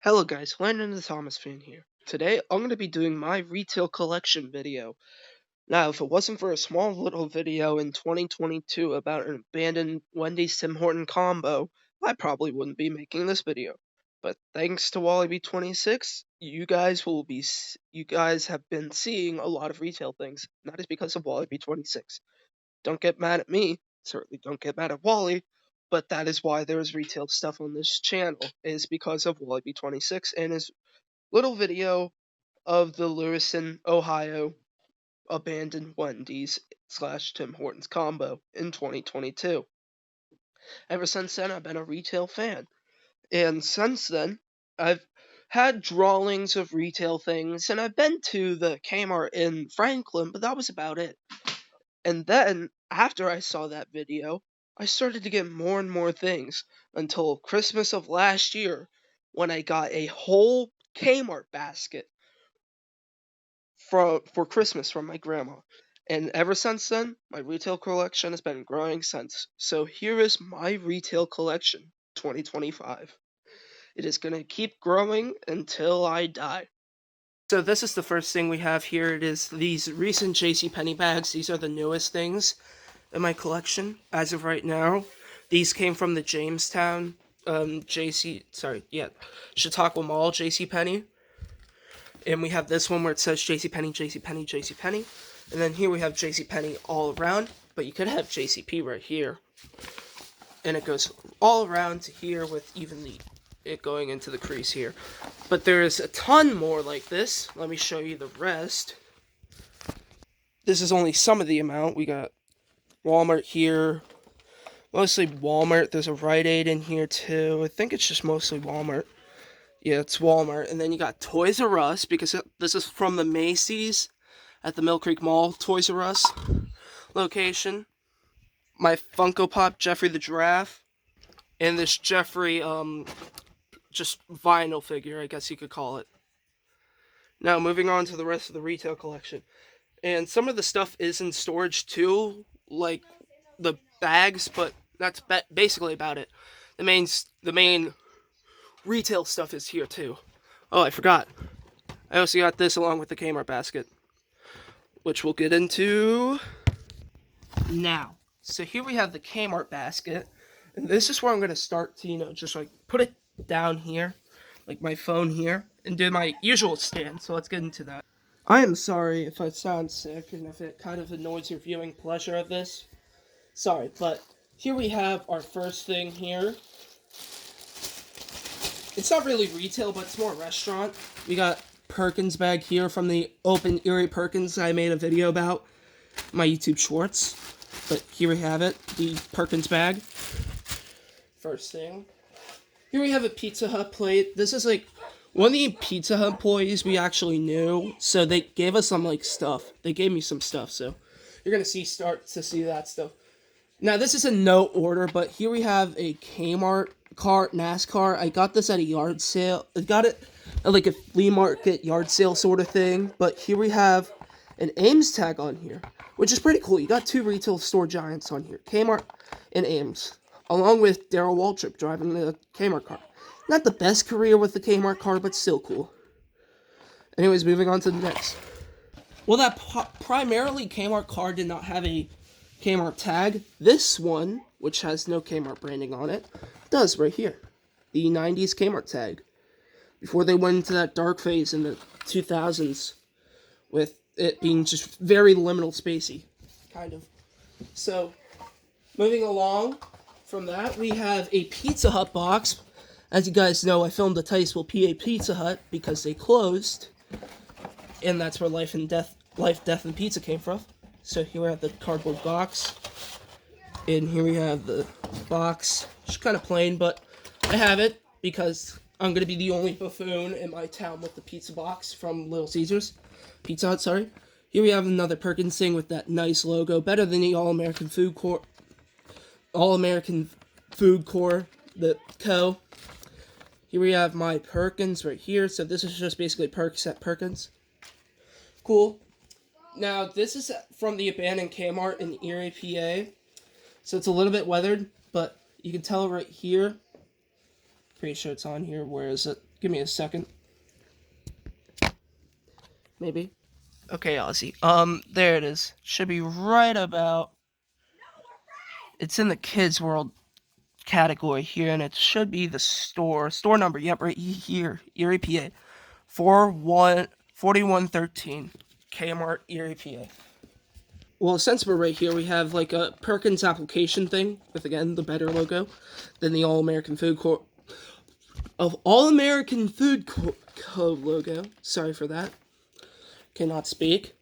Hello guys, Landon the Thomas fan here. Today I'm going to be doing my retail collection video. Now, if it wasn't for a small little video in 2022 about an abandoned Wendy's Tim Horton combo, I probably wouldn't be making this video. But thanks to Wallaby26, you guys have been seeing a lot of retail things. And that is because of Wallaby26. Don't get mad at me, certainly don't get mad at Wally, but that is why there's retail stuff on this channel, is because of Wallaby26 and his little video of the Lewiston, Ohio abandoned Wendy's slash Tim Hortons combo in 2022. Ever since then, I've been a retail fan. And since then, I've had drawings of retail things, and I've been to the Kmart in Franklin, but that was about it. And then, after I saw that video, I started to get more and more things until Christmas of last year when I got a whole Kmart basket for Christmas from my grandma. And ever since then, my retail collection has been growing since. So here is my retail collection 2025. It is going to keep growing until I die. So this is the first thing we have here. It is these recent JCPenney bags. These are the newest things in my collection as of right now. These came from the Jamestown Chautauqua Mall JCPenney. And we have this one where it says JCPenney, JCPenney, JCPenney. And then here we have JCPenney all around, but you could have JCP right here. And it goes all around to here with even it going into the crease here. But there is a ton more like this. Let me show you the rest. This is only some of the amount. We got Walmart here. Mostly Walmart. There's a Rite Aid in here too. I think it's just mostly Walmart. Yeah, it's Walmart. And then you got Toys R Us, because this is from the Macy's at the Mill Creek Mall Toys R Us location. My Funko Pop Jeffrey the Giraffe. And this Jeffrey, just vinyl figure, I guess you could call it. Now, moving on to the rest of the retail collection. And some of the stuff is in storage too, like the bags, but that's basically about it. The main retail stuff is here too. Oh, I forgot. I also got this along with the Kmart basket, which we'll get into now. So here we have the Kmart basket, and this is where I'm going to start to, just like put it down here, like my phone here, and do my usual stand. So let's get into that. I am sorry if I sound sick and if it kind of annoys your viewing pleasure of this. Sorry, but here we have our first thing here. It's not really retail, but it's more restaurant. We got Perkins bag here from the Open Erie Perkins I made a video about, my YouTube shorts. But here we have it, the Perkins bag. First thing. Here we have a Pizza Hut plate. This is like one of the Pizza Hut employees we actually knew, so they gave us some stuff. They gave me some stuff, so you're gonna start to see that stuff. Now this is a no order, but here we have a Kmart car, NASCAR. I got this at a yard sale. I got it at like a flea market yard sale sort of thing. But here we have an Ames tag on here, which is pretty cool. You got two retail store giants on here, Kmart and Ames, along with Darrell Waltrip driving the Kmart car. Not the best career with the Kmart car, but still cool. Anyways, moving on to the next. Well, that primarily Kmart car did not have a Kmart tag. This one, which has no Kmart branding on it, does right here. The 90s Kmart tag. Before they went into that dark phase in the 2000s with it being just very liminal spacey, kind of. So, moving along from that, we have a Pizza Hut box. As you guys know, I filmed the Titusville PA Pizza Hut because they closed, and that's where Life, Death, and Pizza came from. So here we have the cardboard box, and here we have the box. Just kind of plain, but I have it because I'm going to be the only buffoon in my town with the pizza box from Little Caesars. Pizza Hut, sorry. Here we have another Perkins thing with that nice logo. Better than the All-American Food Corp. All-American Food Corps, the Co. Here we have my Perkins right here. So this is just basically Perks at Perkins. Cool. Now, this is from the abandoned Kmart in Erie, PA. So it's a little bit weathered, but you can tell right here. Pretty sure it's on here. Where is it? Give me a second. Maybe. Okay, Ozzy. There it is. Should be right about. It's in the Kids World category here, and it should be the store number. Yep, right here, Erie, PA, 4113, Kmart, Erie, PA. Well, since we're right here, we have like a Perkins application thing with again the better logo than the All American Food Co. All American Food Co. logo. Sorry for that. Cannot speak.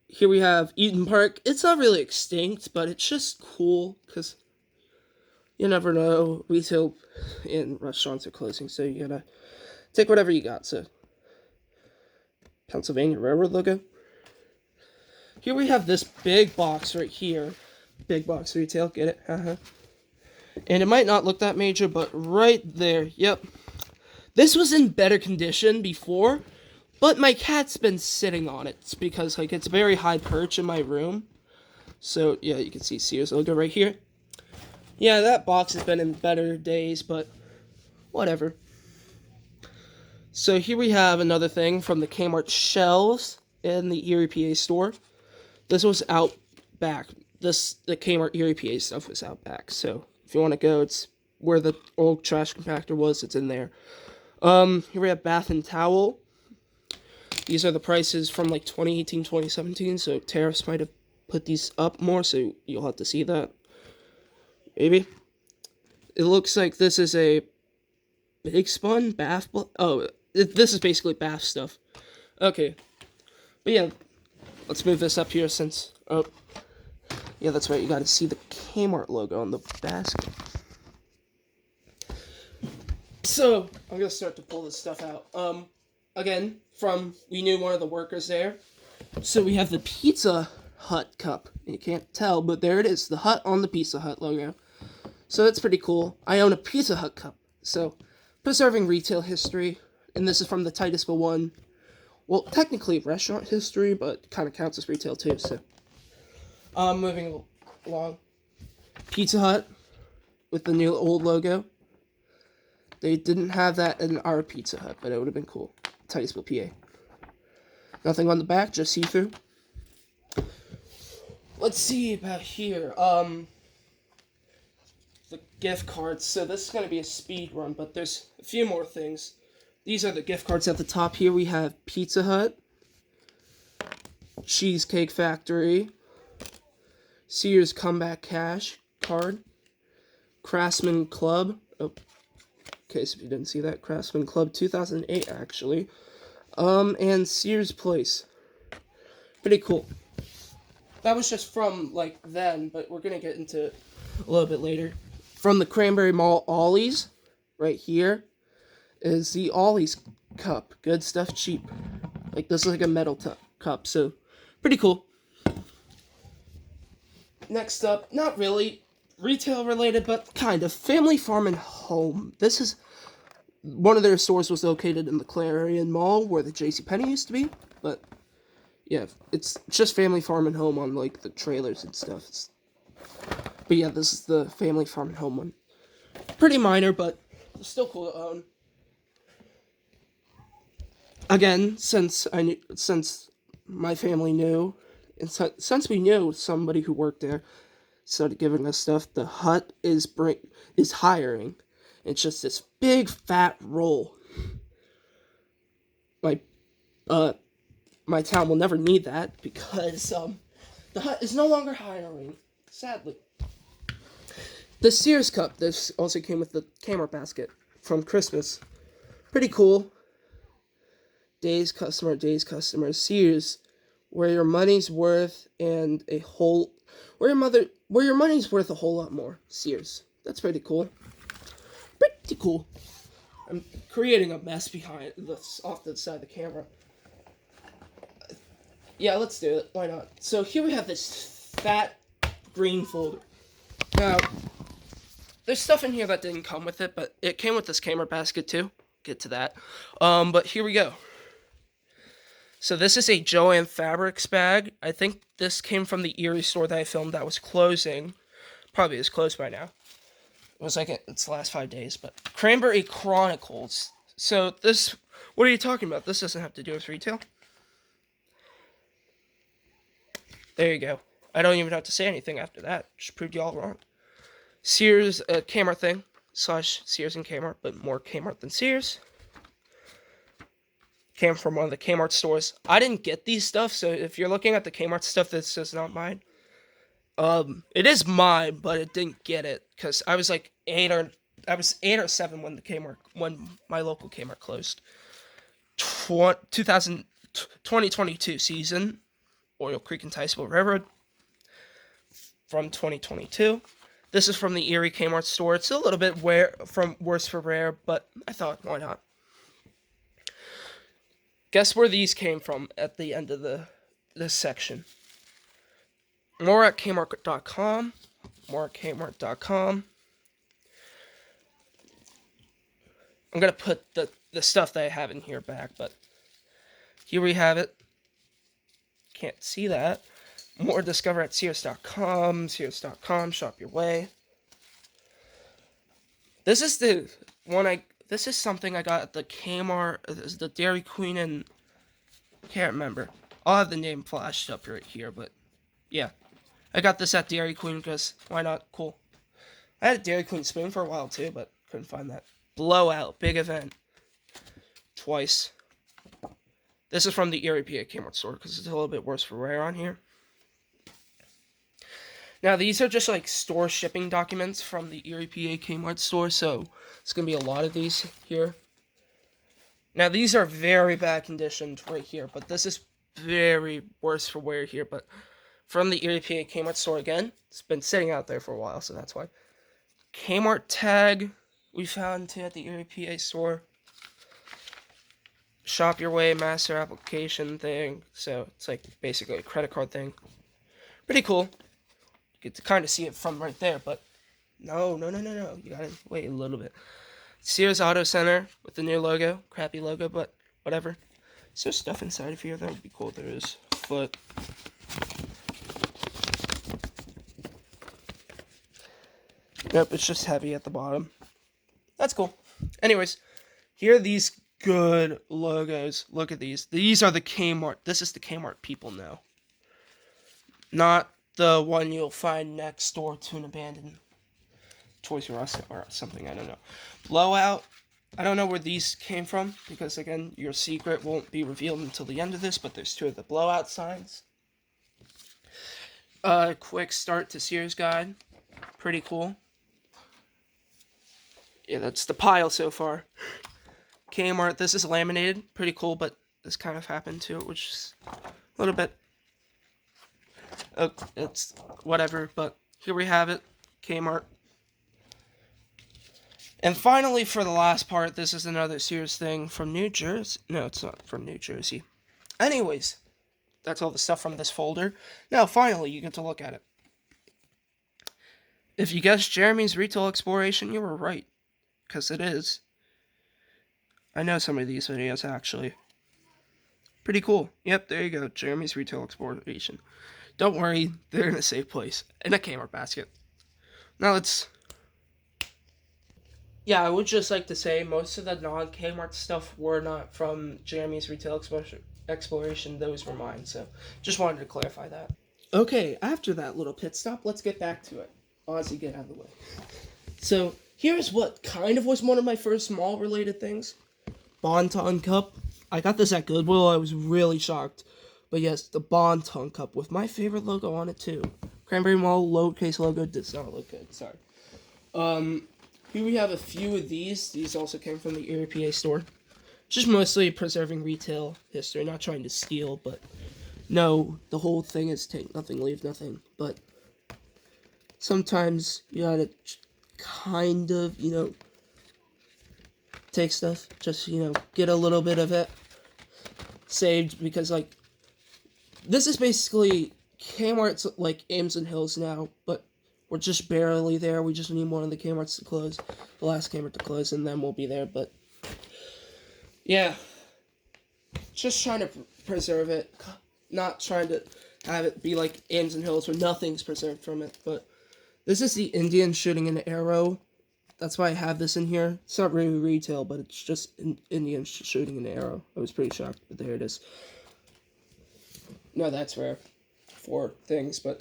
Here we have Eden Park. It's not really extinct, but it's just cool because you never know. Retail and restaurants are closing, so you gotta take whatever you got. So, Pennsylvania Railroad logo. Here we have this big box right here. Big box retail, get it? And it might not look that major, but right there, yep. This was in better condition before, but my cat's been sitting on it. It's because like it's very high perch in my room. So yeah, you can see Sears logo right here. Yeah, that box has been in better days, but whatever. So here we have another thing from the Kmart shelves in the Erie, PA store. This was out back. The Kmart Erie, PA stuff was out back. So if you want to go, it's where the old trash compactor was. It's in there. Here we have bath and towel. These are the prices from like 2018, 2017. So tariffs might have put these up more. So you'll have to see that. Maybe. It looks like this is a Big Spun bath. This is basically bath stuff. Okay. But yeah. Let's move this up here since, oh, yeah, that's right, you gotta see the Kmart logo on the basket. So, I'm gonna start to pull this stuff out. Again, we knew one of the workers there. So we have the Pizza Hut cup. You can't tell, but there it is, the Hut on the Pizza Hut logo. So that's pretty cool. I own a Pizza Hut cup. So, preserving retail history, and this is from the Titusville one. Well, technically restaurant history, but kind of counts as retail too, so. Moving along. Pizza Hut with the new old logo. They didn't have that in our Pizza Hut, but it would have been cool. Titusville, PA. Nothing on the back, just see-through. Let's see about here. The gift cards. So this is going to be a speed run, but there's a few more things. These are the gift cards at the top here. We have Pizza Hut, Cheesecake Factory, Sears Comeback Cash card, Craftsman Club. Oh, in case if you didn't see that, Craftsman Club 2008 actually. And Sears Place. Pretty cool. That was just from like then, but we're gonna get into it a little bit later. From the Cranberry Mall Ollie's, right here, is the Ollie's cup. Good stuff, cheap. Like, this is like a metal cup, so pretty cool. Next up, not really retail related, but kind of. Family Farm and Home. This is, one of their stores was located in the Clarion Mall, where the JCPenney used to be, but yeah, it's just Family Farm and Home on, like, the trailers and stuff. But yeah, this is the Family Farm and Home one. Pretty minor, but still cool to own. Again, since my family knew, and since we knew somebody who worked there, started giving us stuff. The Hut is hiring. It's just this big fat roll. My town will never need that because the Hut is no longer hiring. Sadly. The Sears cup. This also came with the camera basket from Christmas. Pretty cool. Days customer. Sears, where your money's worth and where your money's worth a whole lot more. Sears. That's pretty cool. Pretty cool. I'm creating a mess behind this off the side of the camera. Yeah, let's do it. Why not? So here we have this fat green folder. Now, there's stuff in here that didn't come with it, but it came with this camera basket too. Get to that. But here we go. So this is a Jo-Ann Fabrics bag. I think this came from the Erie store that I filmed that was closing. Probably is closed by now. was like it's the last 5 days, but Cranberry Chronicles. So this, what are you talking about? This doesn't have to do with retail. There you go. I don't even have to say anything after that. Just proved you all wrong. Sears, Kmart thing, / Sears and Kmart, but more Kmart than Sears. Came from one of the Kmart stores. I didn't get these stuff, so if you're looking at the Kmart stuff, this is not mine. It is mine, but it didn't get it because I was like 8 or 7 when my local Kmart closed. 2022 season, Oil Creek and Ticeville Railroad from 2022. This is from the Erie Kmart store. It's a little bit worse for wear, but I thought, why not? Guess where these came from at the end of this section. More at Kmart.com. More at Kmart.com. I'm going to put the stuff that I have in here back, but here we have it. Can't see that. More discover at Sears.com. Sears.com. Shop your way. This is the one This is something I got at the Kmart, the Dairy Queen, and can't remember. I'll have the name flashed up right here, but yeah. I got this at Dairy Queen because why not? Cool. I had a Dairy Queen spoon for a while too, but couldn't find that. Blowout, big event. Twice. This is from the Erie PA Kmart store because it's a little bit worse for wear on here. Now, these are just like store shipping documents from the Erie PA Kmart store, so it's going to be a lot of these here. Now, these are very bad conditioned right here, but this is very worse for wear here, but from the Erie PA Kmart store again. It's been sitting out there for a while, so that's why. Kmart tag we found too at the Erie PA store. Shop your way master application thing, so it's like basically a credit card thing. Pretty cool. You get to kind of see it from right there, but no. You gotta wait a little bit. Sears Auto Center with the new logo. Crappy logo, but whatever. Is there stuff inside of here? That would be cool if there is. Foot. Nope, it's just heavy at the bottom. That's cool. Anyways, here are these good logos. Look at these. These are the Kmart. This is the Kmart people know. Not the one you'll find next door to an abandoned Toys R Us or something, I don't know. Blowout. I don't know where these came from, because again, your secret won't be revealed until the end of this, but there's 2 of the blowout signs. Quick start to Sears guide. Pretty cool. Yeah, that's the pile so far. Kmart, this is laminated. Pretty cool, but this kind of happened to it, which is a little bit... it's whatever, but here we have it. Kmart. And finally, for the last part, this is another Sears thing from New Jersey. No, it's not from New Jersey. Anyways, that's all the stuff from this folder. Now, finally, you get to look at it. If you guessed Jeremy's Retail Exploration, you were right. Because it is. I know some of these videos, actually. Pretty cool. Yep, there you go. Jeremy's Retail Exploration. Don't worry, they're in a safe place. In a Kmart basket. Now let's... Yeah, I would just like to say, most of the non-Kmart stuff were not from Jeremy's Retail Exploration. Those were mine, so just wanted to clarify that. Okay, after that little pit stop, let's get back to it. Ozzy, get out of the way. So, here's what kind of was one of my first mall-related things. Bon-Ton Cup. I got this at Goodwill. I was really shocked. But yes, the Bon-Ton Cup with my favorite logo on it, too. Cranberry Mall lowercase logo does not look good. Sorry. Here we have a few of these. These also came from the Erie PA store. Just mostly preserving retail history. Not trying to steal, but... No, the whole thing is take nothing, leave nothing. But... sometimes you gotta kind of, take stuff. Just, get a little bit of it saved. Because, this is basically Kmart's, Ames and Hills now. But we're just barely there. We just need one of the Kmarts to close. The last Kmart to close, and then we'll be there. But, yeah. Just trying to preserve it. Not trying to have it be like Ames and Hills where nothing's preserved from it. But... this is the Indian shooting an arrow That's why I have this in here. It's not really retail, but it's just Indians shooting an arrow. I was pretty shocked, but there it is. No, that's rare. 4 things, but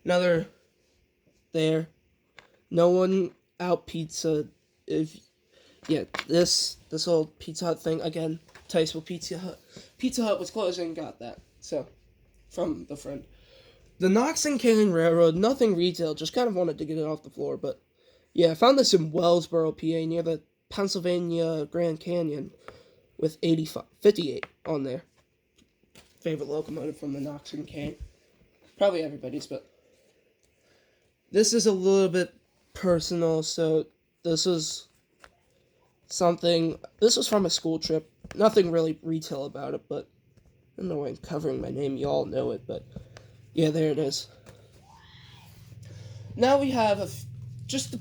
another there. No one out pizza. If yeah, this old Pizza Hut thing again. Ticeville Pizza Hut. Pizza Hut was closing. Got that. So from the friend. The Knox and Canyon Railroad. Nothing retail. Just kind of wanted to get it off the floor, but yeah, I found this in Wellsboro, PA, near the Pennsylvania Grand Canyon, with 58 on there. Favorite locomotive from the Knox and Canyon. Probably everybody's, but this is a little bit personal, so this was something. This was from a school trip. Nothing really retail about it, but I don't know why I'm covering my name. You all know it, but yeah, there it is. Now we have just a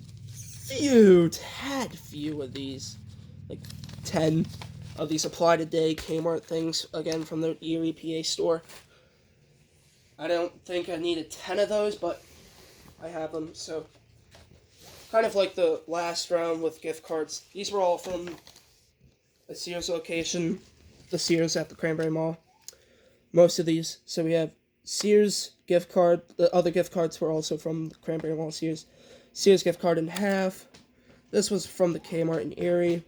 few of these, like 10 of these Apply Today Kmart things, again from the Erie, PA store. I don't think I needed 10 of those, but I have them, so kind of like the last round with gift cards. These were all from a Sears location, the Sears at the Cranberry Mall. Most of these. So we have Sears gift card. The other gift cards were also from the Cranberry Mall Sears. Sears gift card in half. This was from the Kmart in Erie.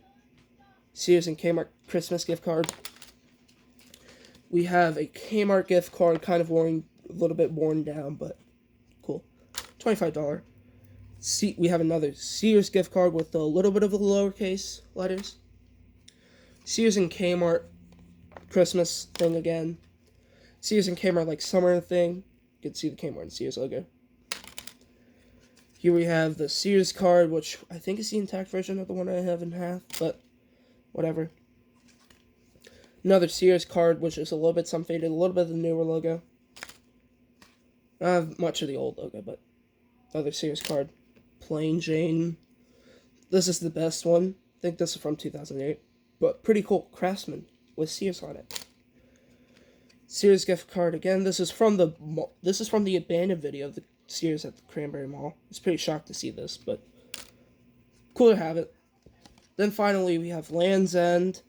Sears and Kmart Christmas gift card. We have a Kmart gift card, kind of worn, a little bit worn down, but cool. $25. We have another Sears gift card with a little bit of the lowercase letters. Sears and Kmart Christmas thing again. Sears and Kmart like summer thing. You can see the Kmart and Sears logo. Here we have the Sears card, which I think is the intact version of the one I have in half, but whatever. Another Sears card, which is a little bit some faded, a little bit of the newer logo. Not have much of the old logo, but other Sears card. Plain Jane. This is the best one. I think this is from 2008. But pretty cool. Craftsman with Sears on it. Sears gift card again. This is from the abandoned video of the Sears at the Cranberry Mall. I was pretty shocked to see this, but cool to have it. Then finally we have Land's End.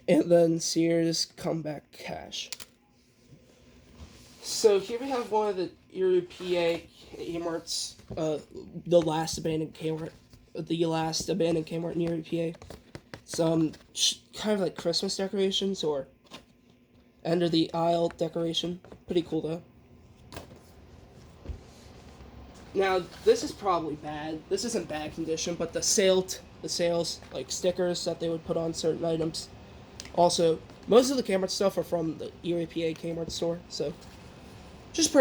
And then Sears Comeback Cash. So here we have one of the Erie, PA Kmart's, the last abandoned Kmart in Erie, PA. Some kind of like Christmas decorations or end of the aisle decoration. Pretty cool though. Now this is probably bad. This isn't bad condition, but the sales like stickers that they would put on certain items. Also, most of the Kmart stuff are from the Erie, PA Kmart store, so just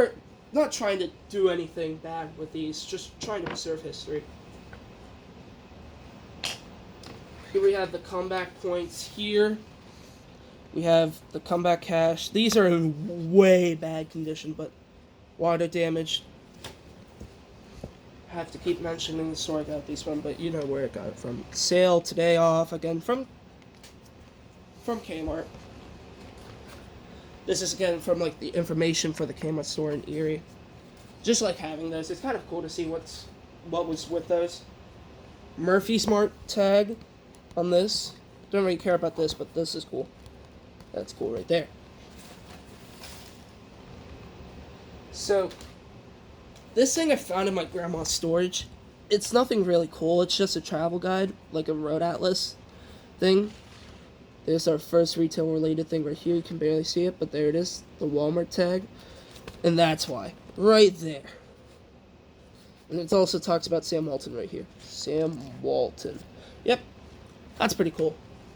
not trying to do anything bad with these, just trying to preserve history. Here we have the comeback points here. We have the comeback cash. These are in way bad condition, but water damage. I have to keep mentioning the store I got these from, but you know where I got it from. Sale today off, again, from Kmart. This is again from like the information for the Kmart store in Erie. Just like having those, it's kind of cool to see what was with those. Murphy Smart tag on this. Don't really care about this, but this is cool. That's cool right there. So, this thing I found in my grandma's storage. It's nothing really cool. It's just a travel guide, like a road atlas thing. There's our first retail-related thing right here. You can barely see it, but there it is. The Walmart tag. And that's why. Right there. And it also talks about Sam Walton right here. Sam Walton. Yep. That's pretty cool.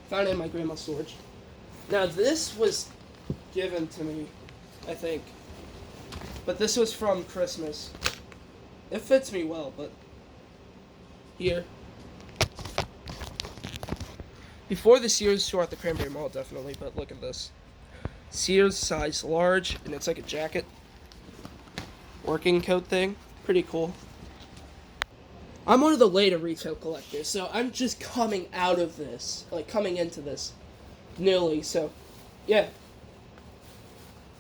Found it in my grandma's storage. Now, this was given to me, I think. But this was from Christmas. It fits me well, but here. Before the Sears store at the Cranberry Mall, definitely, but look at this. Sears size large, and it's like a jacket. Working coat thing. Pretty cool. I'm one of the later retail collectors, so I'm just coming out of this. Like, coming into this. Newly, so, yeah.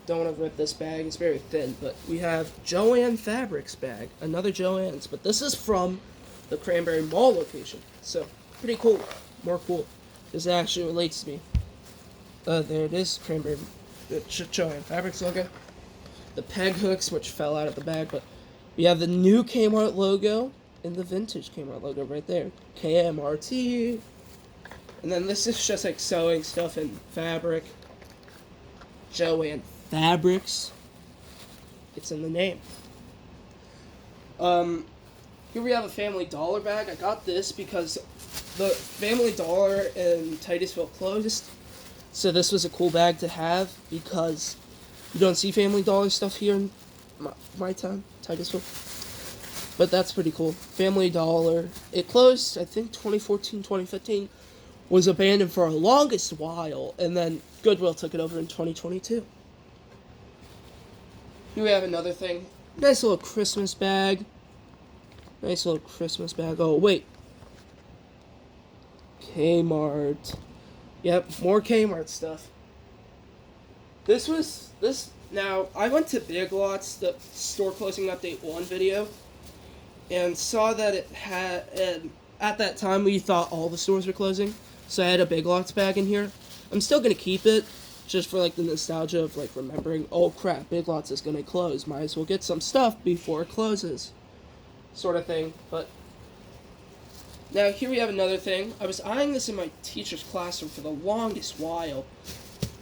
don't want to rip this bag. It's very thin, but we have Joann Fabrics bag, another Joann's, but this is from the Cranberry Mall location. So pretty cool, more cool. This actually relates to me. There it is, Cranberry Joann Fabrics logo. The peg hooks, which fell out of the bag, but we have the new Kmart logo and the vintage Kmart logo right there, KMRT. And then this is just like sewing stuff and fabric. Joann Fabrics. It's in the name. Here we have a Family Dollar bag. I got this because the Family Dollar in Titusville closed. So this was a cool bag to have because you don't see Family Dollar stuff here in my town, Titusville. But that's pretty cool. Family Dollar. It closed, I think, 2014, 2015. Was abandoned for a longest while, and then Goodwill took it over in 2022. Here we have another thing. Nice little Christmas bag. Nice little Christmas bag. Oh, wait. Kmart. Yep, more Kmart stuff. Now, I went to Big Lots, the store closing update 1 video, and saw that it had, and at that time we thought all the stores were closing. So I had a Big Lots bag in here. I'm still going to keep it, just for, like, the nostalgia of, like, remembering, oh, crap, Big Lots is going to close. Might as well get some stuff before it closes. Sort of thing. But now, here we have another thing. I was eyeing this in my teacher's classroom for the longest while.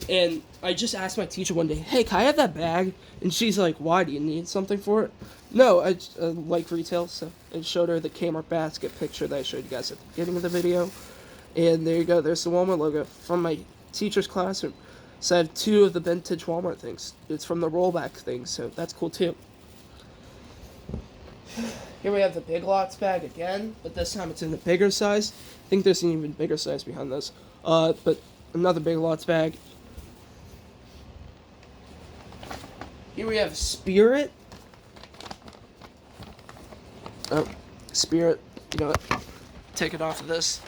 And I just asked my teacher one day, hey, can I have that bag? And she's like, why? Do you need something for it? No, I like retail, so I showed her the Kmart basket picture that I showed you guys at the beginning of the video. And there you go, there's the Walmart logo from my teacher's classroom. So I have 2 of the vintage Walmart things. It's from the rollback thing, so that's cool too. Here we have the Big Lots bag again, but this time it's in a bigger size. I think there's an even bigger size behind this. But another Big Lots bag. Here we have Spirit. Oh, Spirit. You know what? Take it off of this.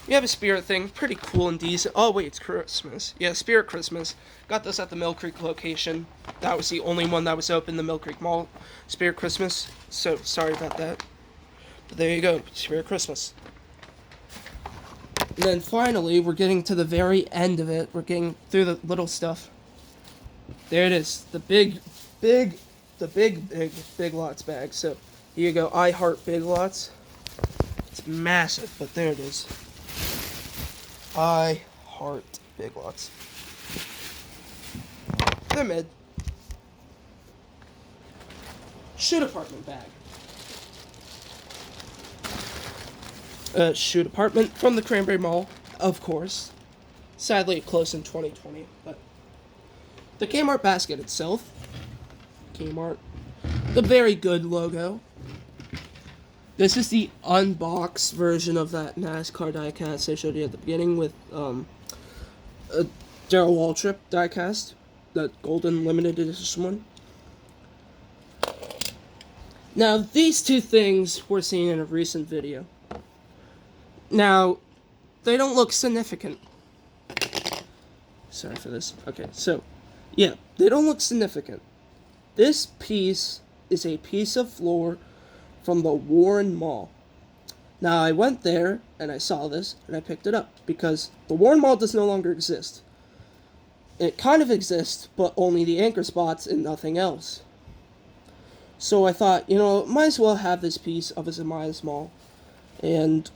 We have a Spirit thing, pretty cool and decent. Oh wait, it's Christmas. Yeah, Spirit Christmas. Got this at the Mill Creek location. That was the only one that was open, the Mill Creek Mall. Spirit Christmas. So, sorry about that. But there you go, Spirit Christmas. And then finally, we're getting to the very end of it. We're getting through the little stuff. There it is. The big Lots bag. So, here you go. I heart Big Lots. It's massive, but there it is. I heart Big Lots. They're mid. Shoe department bag. Shoe department from the Cranberry Mall, of course. Sadly, it closed in 2020, but the Kmart basket itself. Kmart. The very good logo. This is the unboxed version of that NASCAR diecast I showed you at the beginning with a Darrell Waltrip diecast, that golden limited edition one. Now, these 2 things were seen in a recent video. Now, they don't look significant. Sorry for this. Okay, so, yeah, they don't look significant. This piece is a piece of floor from the Warren Mall. Now, I went there, and I saw this, and I picked it up, because the Warren Mall does no longer exist. It kind of exists, but only the anchor spots and nothing else. So I thought, might as well have this piece of a Zemias Mall, and,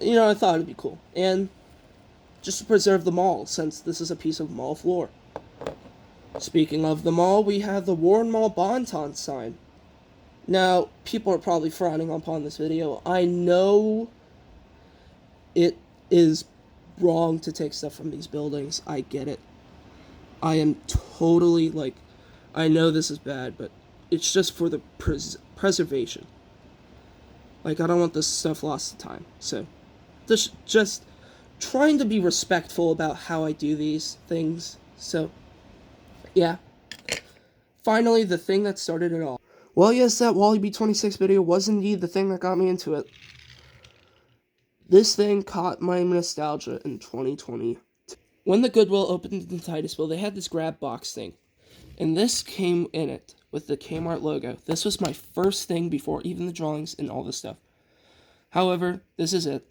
I thought it'd be cool. And just to preserve the mall, since this is a piece of mall floor. Speaking of the mall, we have the Warren Mall Bon-Ton sign. Now, people are probably frowning upon this video. I know it is wrong to take stuff from these buildings. I get it. I am totally, I know this is bad, but it's just for the preservation. I don't want this stuff lost to time. So, just trying to be respectful about how I do these things. So, yeah. Finally, the thing that started it all. Well, yes, that WallyB26 video was indeed the thing that got me into it. This thing caught my nostalgia in 2020. When the Goodwill opened in Titusville, they had this grab box thing. And this came in it with the Kmart logo. This was my first thing before even the drawings and all this stuff. However, this is it.